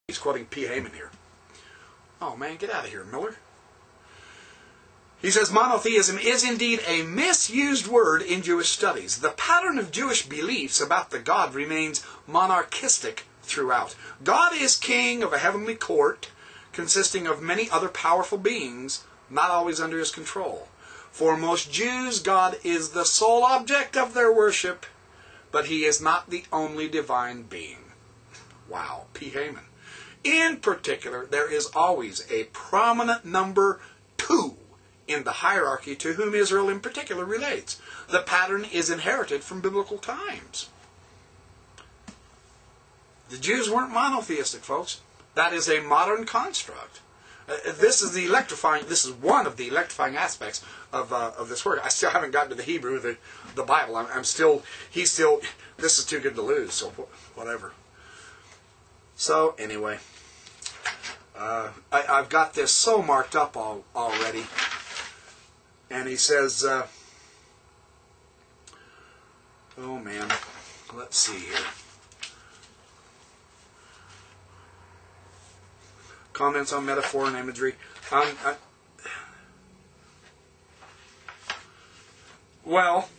He's quoting P. Heyman here. Oh man, get out of here, Miller. He says, monotheism is indeed a misused word in Jewish studies. The pattern of Jewish beliefs about the God remains monarchistic throughout. God is king of a heavenly court consisting of many other powerful beings, not always under his control. For most Jews, God is the sole object of their worship, but he is not the only divine being. Wow, P. Heyman. In particular, there is always a prominent number 2 in the hierarchy to whom Israel in particular relates. The pattern is inherited from biblical times. The Jews weren't monotheistic, folks. That is a modern construct. This is one of the electrifying aspects of this work. I still haven't gotten to the Hebrew, the Bible. This is too good to lose, so whatever. So, anyway, I've got this so marked up already. And he says, oh man, let's see here. Comments on metaphor and imagery. Well,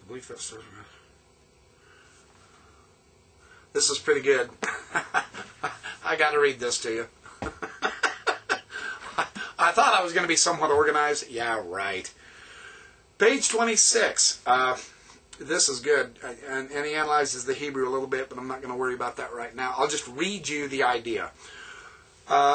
I believe that's this is pretty good. I got to read this to you. I thought I was going to be somewhat organized. Yeah, right. Page 26. This is good. And he analyzes the Hebrew a little bit, but I'm not going to worry about that right now. I'll just read you the idea.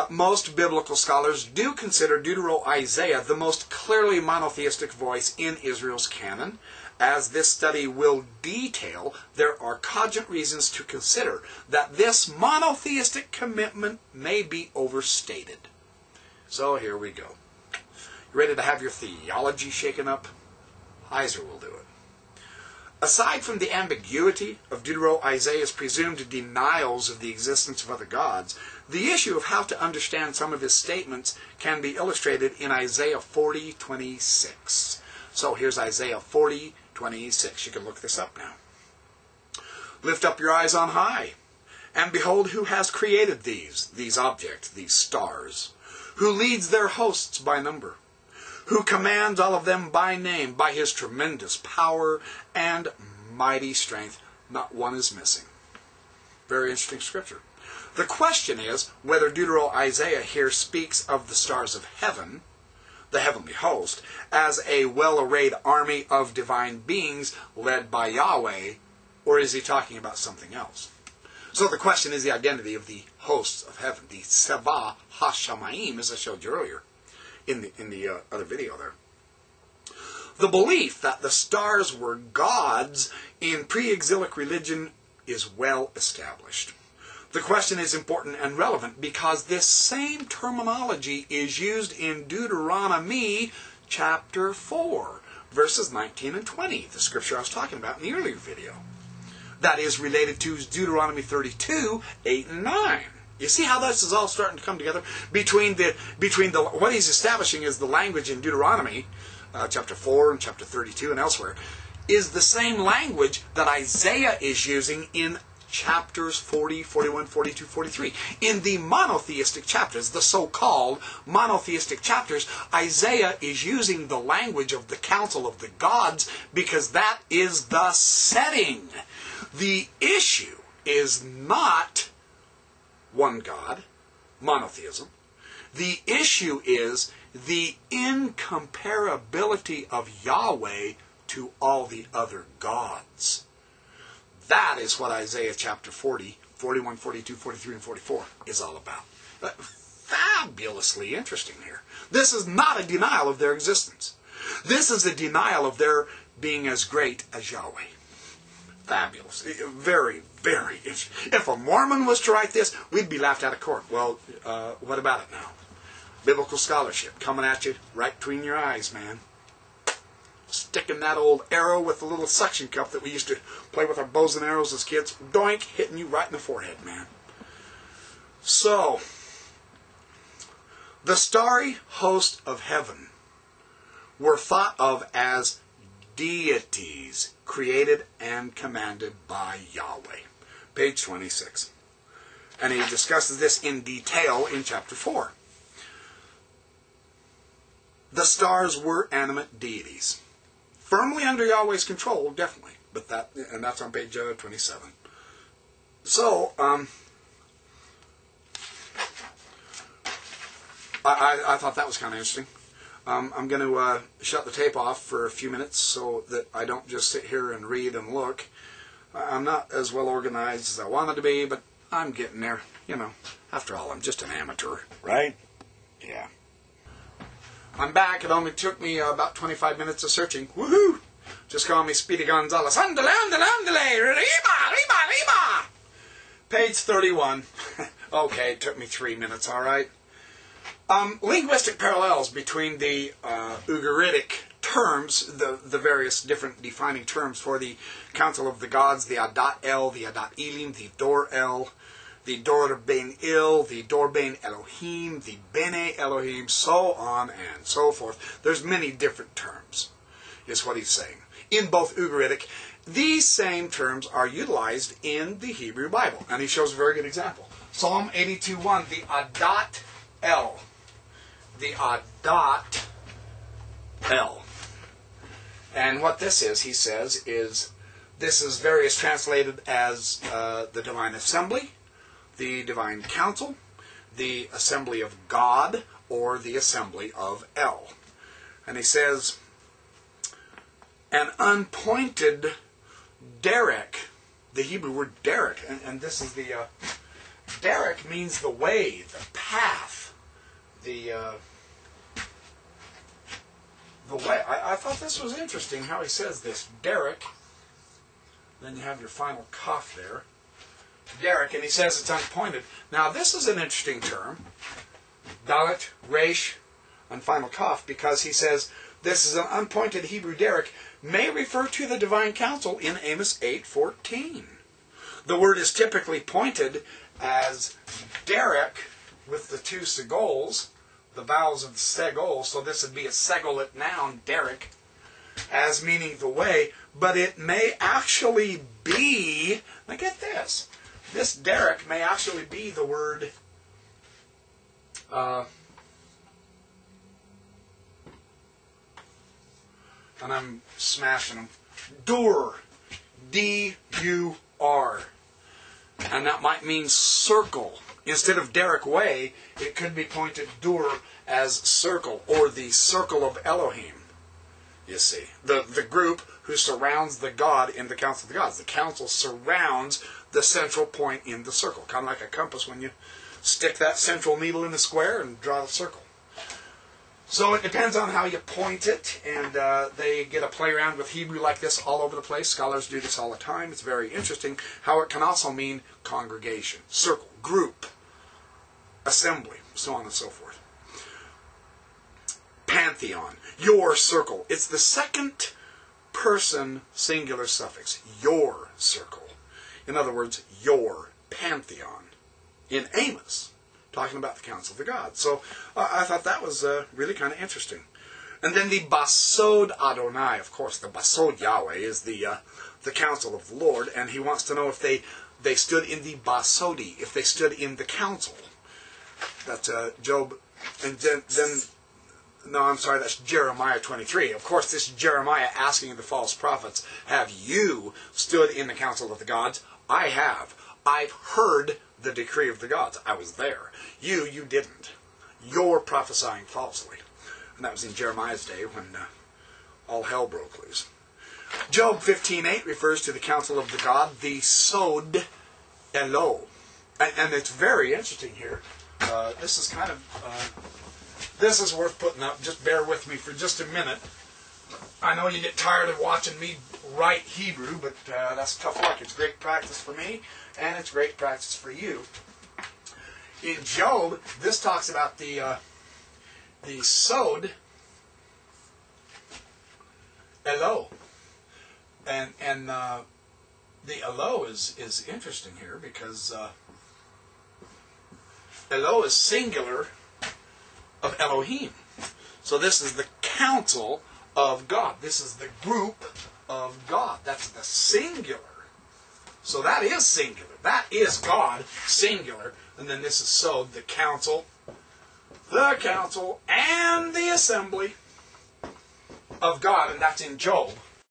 Most biblical scholars do consider Deutero-Isaiah the most clearly monotheistic voice in Israel's canon. As this study will detail, there are cogent reasons to consider that this monotheistic commitment may be overstated. So here we go. You ready to have your theology shaken up? Heiser will do it. Aside from the ambiguity of Deutero-Isaiah's presumed denials of the existence of other gods, the issue of how to understand some of his statements can be illustrated in Isaiah 40:26. So here's Isaiah 40:26. You can look this up now. Lift up your eyes on high, and behold who has created these objects, these stars, who leads their hosts by number, who commands all of them by name, by his tremendous power and mighty strength. Not one is missing. Very interesting scripture. The question is whether Deutero-Isaiah here speaks of the stars of heaven, the heavenly host, as a well-arrayed army of divine beings led by Yahweh, or is he talking about something else? So the question is the identity of the hosts of heaven, the Seva HaShamayim, as I showed you earlier in the other video there. The belief that the stars were gods in pre-exilic religion is well established. The question is important and relevant because this same terminology is used in Deuteronomy chapter 4, verses 19 and 20, the scripture I was talking about in the earlier video. That is related to Deuteronomy 32, 8 and 9. You see how this is all starting to come together? Between the what he's establishing is the language in Deuteronomy, chapter 4 and chapter 32 and elsewhere, is the same language that Isaiah is using in chapters 40, 41, 42, 43. In the monotheistic chapters, the so-called monotheistic chapters, Isaiah is using the language of the council of the gods because that is the setting. The issue is not one God, monotheism. The issue is the incomparability of Yahweh to all the other gods. That is what Isaiah chapter 40, 41, 42, 43, and 44 is all about. Fabulously interesting here. This is not a denial of their existence. This is a denial of their being as great as Yahweh. Fabulous. Very, very interesting. If a Mormon was to write this, we'd be laughed out of court. Well, what about it now? Biblical scholarship coming at you right between your eyes, man. Sticking that old arrow with the little suction cup that we used to play with our bows and arrows as kids. Doink, hitting you right in the forehead, man. So, the starry host of heaven were thought of as deities created and commanded by Yahweh. Page 26. And he discusses this in detail in chapter 4. The stars were animate deities. Firmly under Yahweh's control, definitely. But that's on page 27. So, I thought that was kind of interesting. I'm going to shut the tape off for a few minutes so that I don't just sit here and read and look. I'm not as well organized as I wanted to be, but I'm getting there. You know, after all, I'm just an amateur, right? Yeah. I'm back. It only took me about 25 minutes of searching. Woohoo! Just call me Speedy Gonzales. Andale, andale, andale. Rima, rima, rima. Page 31. Okay, it took me 3 minutes, all right. Linguistic parallels between the Ugaritic terms, the various different defining terms for the Council of the Gods, the Adat El, the Adat Elim, the Dor El, the Dor Ben Il, the Dor Ben Elohim, the Bene Elohim, so on and so forth. There's many different terms, is what he's saying. In both Ugaritic, these same terms are utilized in the Hebrew Bible. And he shows a very good example. Psalm 82:1, the Adat El. The Adat El. And what this is, he says, is this is various translated as the Divine Assembly, the Divine Council, the Assembly of God, or the Assembly of El. And he says, an unpointed derek, the Hebrew word derek, and this is the, derek means the way, the path, the way. I thought this was interesting how he says this, derek, then you have your final cough there, derek, and he says it's unpointed. Now this is an interesting term, dalet, resh, and final cough, because he says this is an unpointed Hebrew derek, may refer to the Divine Council in Amos 8:14. The word is typically pointed as derek with the two segols, the vowels of the segol, so this would be a segolet noun, derek, as meaning the way, but it may actually be, now get this derek may actually be the word, and I'm smashing them, dur, D-U-R, and that might mean circle. Instead of derek way, it could be pointed dur as circle, or the circle of Elohim, you see. The group who surrounds the God in the Council of the Gods. The council surrounds the central point in the circle, kind of like a compass when you stick that central needle in the square and draw the circle. So it depends on how you point it, and they get a play around with Hebrew like this all over the place. Scholars do this all the time. It's very interesting how it can also mean congregation, circle, group, assembly, so on and so forth. Pantheon, your circle. It's the second person singular suffix, your circle. In other words, your pantheon. In Amos, talking about the Council of the Gods. So I thought that was really kind of interesting. And then the Basod Adonai, of course, the Basod Yahweh is the council of the Lord, and he wants to know if they stood in the Basodi, if they stood in the council. That's Job, and then no, I'm sorry, that's Jeremiah 23. Of course, this is Jeremiah asking the false prophets, have you stood in the council of the gods? I have. I've heard the decree of the gods. I was there. You didn't. You're prophesying falsely. And that was in Jeremiah's day when all hell broke loose. Job 15:8 refers to the council of the God, the Sod Elo. And it's very interesting here. This is kind of, this is worth putting up. Just bear with me for just a minute. I know you get tired of watching me write Hebrew, but that's tough luck. It's great practice for me, and it's great practice for you. In Job, this talks about the Sod Elo. And the Elo is interesting here because Elo is singular of Elohim. So this is the council of God. This is the group of God. That's the singular. So that is singular. That is God, singular. And then this is so, the council, and the assembly of God. And that's in Job